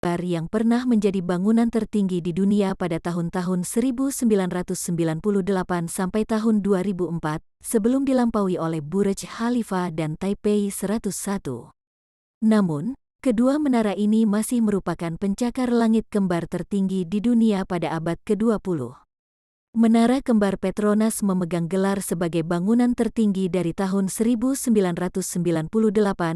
kembar yang pernah menjadi bangunan tertinggi di dunia pada tahun-tahun 1998 sampai tahun 2004, sebelum dilampaui oleh Burj Khalifa dan Taipei 101. Namun, kedua menara ini masih merupakan pencakar langit kembar tertinggi di dunia pada abad ke-20. Menara kembar Petronas memegang gelar sebagai bangunan tertinggi dari tahun 1998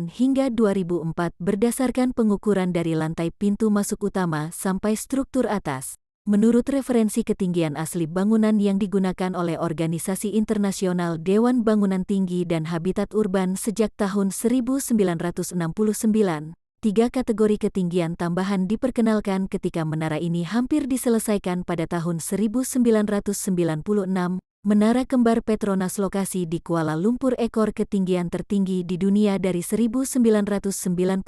hingga 2004 berdasarkan pengukuran dari lantai pintu masuk utama sampai struktur atas. Menurut referensi ketinggian asli bangunan yang digunakan oleh Organisasi Internasional Dewan Bangunan Tinggi dan Habitat Urban sejak tahun 1969, 3 kategori ketinggian tambahan diperkenalkan ketika menara ini hampir diselesaikan pada tahun 1996. Menara kembar Petronas lokasi di Kuala Lumpur ekor ketinggian tertinggi di dunia dari 1998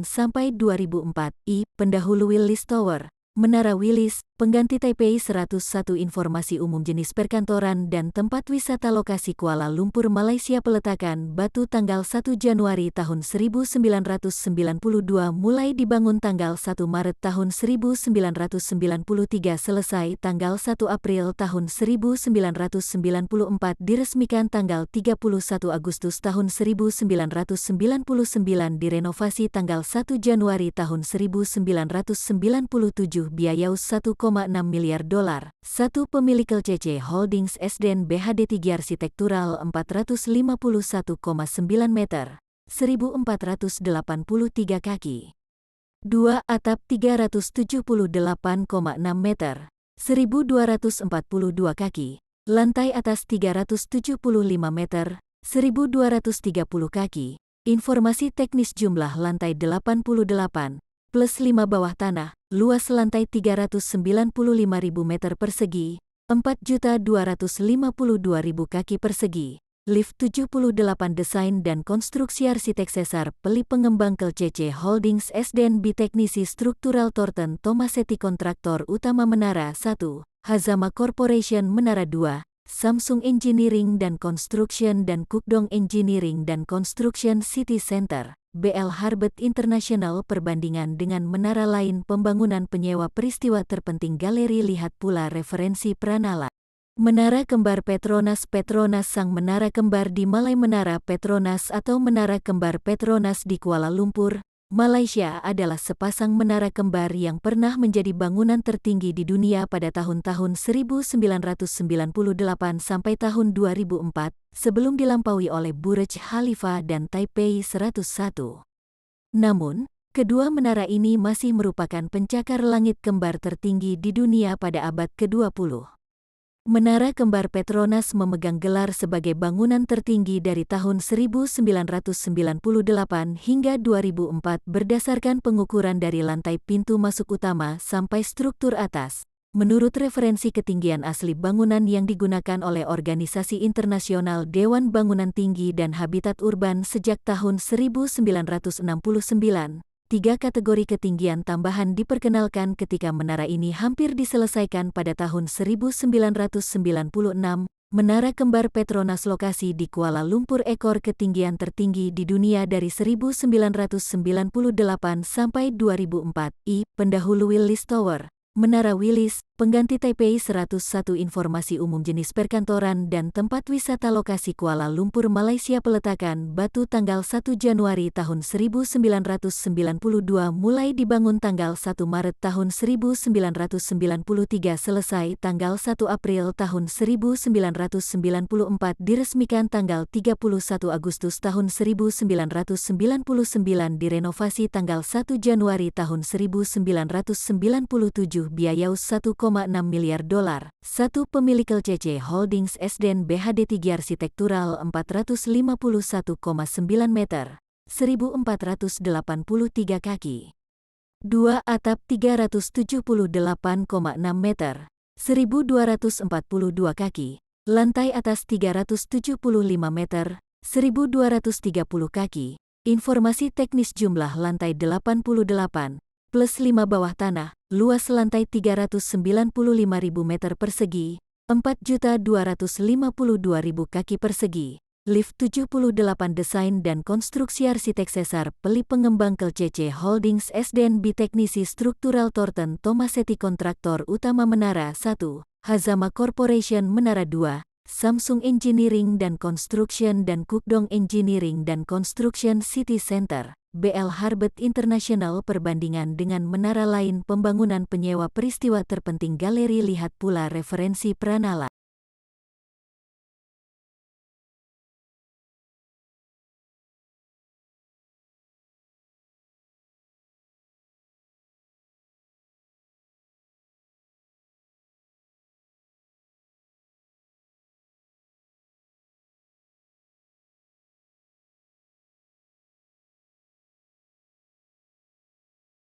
sampai 2004. Pendahulu Willis Tower. Menara Willis, pengganti Taipei 101. Informasi umum jenis perkantoran dan tempat wisata lokasi Kuala Lumpur Malaysia. Peletakan batu tanggal 1 Januari tahun 1992 mulai dibangun tanggal 1 Maret tahun 1993 selesai tanggal 1 April tahun 1994 diresmikan tanggal 31 Agustus tahun 1999 direnovasi tanggal 1 Januari tahun 1997 biaya $1,6 miliar. 1. Pemilik LCC Holdings SDN BHD 3 arsitektural 451,9 meter, 1483 kaki. 2. Atap 378,6 meter, 1242 kaki. Lantai atas 375 meter, 1230 kaki. Informasi teknis jumlah lantai 88, plus 5 bawah tanah, luas lantai 395.000 meter persegi, 4.252.000 kaki persegi, lift 78 desain dan konstruksi arsitek Cesar Peli pengembang LCC Holdings SDNB teknisi struktural Thornton Tomasetti kontraktor utama Menara 1, Hazama Corporation Menara 2, Samsung Engineering dan Construction dan Kukdong Engineering dan Construction City Center. BL Harbet International. Perbandingan dengan menara lain pembangunan penyewa peristiwa terpenting galeri. Lihat pula referensi Pranala. Menara kembar Petronas. Petronas sang menara kembar di Malai. Menara Petronas atau Menara Kembar Petronas di Kuala Lumpur, Malaysia adalah sepasang menara kembar yang pernah menjadi bangunan tertinggi di dunia pada tahun-tahun 1998 sampai tahun 2004, sebelum dilampaui oleh Burj Khalifa dan Taipei 101. Namun, kedua menara ini masih merupakan pencakar langit kembar tertinggi di dunia pada abad ke-20. Menara kembar Petronas memegang gelar sebagai bangunan tertinggi dari tahun 1998 hingga 2004 berdasarkan pengukuran dari lantai pintu masuk utama sampai struktur atas. Menurut referensi ketinggian asli bangunan yang digunakan oleh Organisasi Internasional Dewan Bangunan Tinggi dan Habitat Urban sejak tahun 1969, 3 kategori ketinggian tambahan diperkenalkan ketika menara ini hampir diselesaikan pada tahun 1996. Menara kembar Petronas lokasi di Kuala Lumpur ekor ketinggian tertinggi di dunia dari 1998 sampai 2004. Pendahulu Willis Tower. Menara Willis, pengganti Taipei 101. Informasi umum jenis perkantoran dan tempat wisata lokasi Kuala Lumpur Malaysia. Peletakan batu tanggal 1 Januari tahun 1992 mulai dibangun tanggal 1 Maret tahun 1993 selesai tanggal 1 April tahun 1994 diresmikan tanggal 31 Agustus tahun 1999 direnovasi tanggal 1 Januari tahun 1997 biaya $1,6 miliar. 1. Pemilik LCC Holdings SDN BHD 3 arsitektural 451,9 meter, 1483 kaki. 2. Atap 378,6 meter, 1242 kaki. Lantai atas 375 meter, 1230 kaki. Informasi teknis jumlah lantai 88, plus 5 bawah tanah, luas lantai 395.000 meter persegi, 4.252.000 kaki persegi, Lift 78 Desain dan Konstruksi Arsitek Cesar Peli Pengembang CC Holdings SDNB Teknisi Struktural Thornton Tomasetti Kontraktor Utama Menara 1, Hazama Corporation Menara 2, Samsung Engineering dan Construction dan Kukdong Engineering dan Construction City Center, BL Harbet International. Perbandingan dengan menara lain pembangunan penyewa peristiwa terpenting galeri. Lihat pula referensi Pranala.